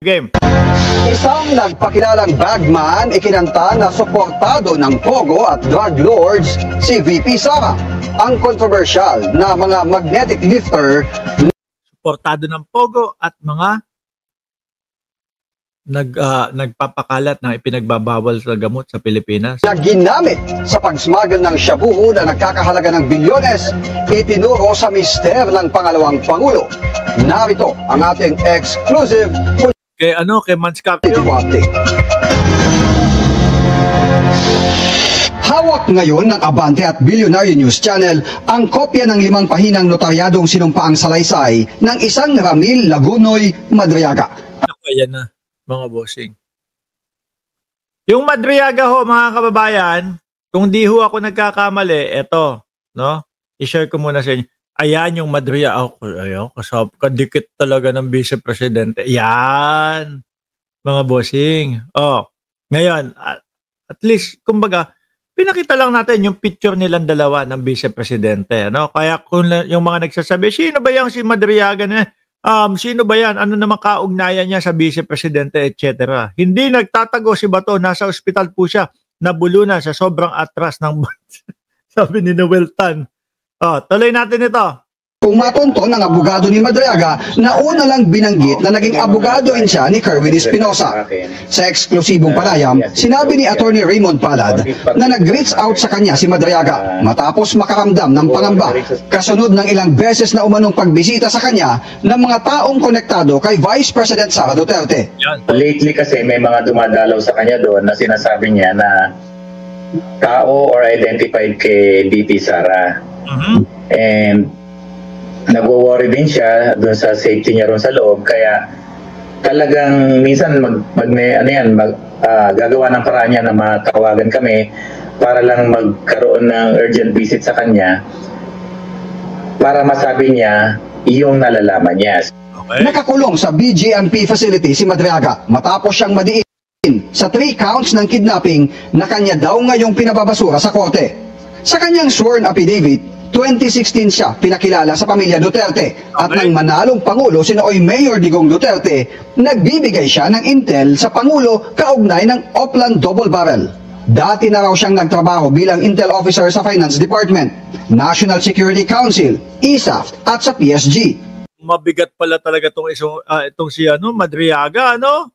Game. Isang nagpakilalang bagman ikinanta na suportado ng Pogo at drug lords si VP Sara. Ang kontrobersyal na mga magnetic lifter Suportado ng Pogo at mga nagpapakalat ng ipinagbabawal sa gamot sa Pilipinas na ginamit sa pagsmuggle ng shabu na nagkakahalaga ng bilyones, itinuro sa mister ng pangalawang Pangulo. Narito ang ating exclusive kay Manscapio. Hawak ngayon ng Abante at Billionaire News Channel ang kopya ng 5 pahinang notaryadong sinumpaang salaysay ng isang Ramil Lagunoy Madriaga. Ayan na, mga bossing. Yung Madriaga ho, mga kababayan, kung di ho ako nagkakamali, eto, no? I-share ko muna sa inyo. Ayan yung Madriaga. Ayan, kadikit talaga ng Vice Presidente. Ayan, mga bossing. Ngayon, at least, kumbaga, pinakita lang natin yung picture nilang dalawa ng Vice Presidente. No? Kaya kung yung mga nagsasabi, sino ba yung si Madriaga na? Sino ba yan? Ano naman kaugnayan niya sa Vice Presidente, etc. Hindi nagtatago si Bato. Nasa ospital po siya. Nabulunan sa sobrang atras ng sabi ni Noel Tan. Tuloy natin ito. Kung matunto ng abogado ni Madriaga na una lang binanggit na naging abogado rin siya ni Kerwin Espinosa. Sa eksklusibong panayam, sinabi ni Attorney Raymond Palad na nag-reach out sa kanya si Madriaga matapos makaramdam ng pangamba kasunod ng ilang beses na umanong pagbisita sa kanya ng mga taong konektado kay Vice President Sara Duterte. Lately kasi may mga dumadalaw sa kanya doon na sinasabi niya na tao or identified kay VP Sara. And nagwo-worry din siya doon sa safety niya ron sa loob, kaya talagang minsan gagawa ng paraan niya na matawagan kami para lang magkaroon ng urgent visit sa kanya para masabi niya yung nalalaman niya. Okay. Nakakulong sa BGMP facility si Madriaga matapos siyang madiin sa 3 counts ng kidnapping na kanya daw ngayong pinababasura sa korte. Sa kanyang sworn affidavit, 2016 siya pinakilala sa pamilya Duterte at nang manalong Pangulo sinoy Mayor Digong Duterte, nagbibigay siya ng intel sa Pangulo kaugnay ng Oplan Double Barrel. Dati na raw siyang nagtrabaho bilang intel officer sa Finance Department, National Security Council, ISAF at sa PSG. Mabigat pala talaga itong si Madriaga, ano?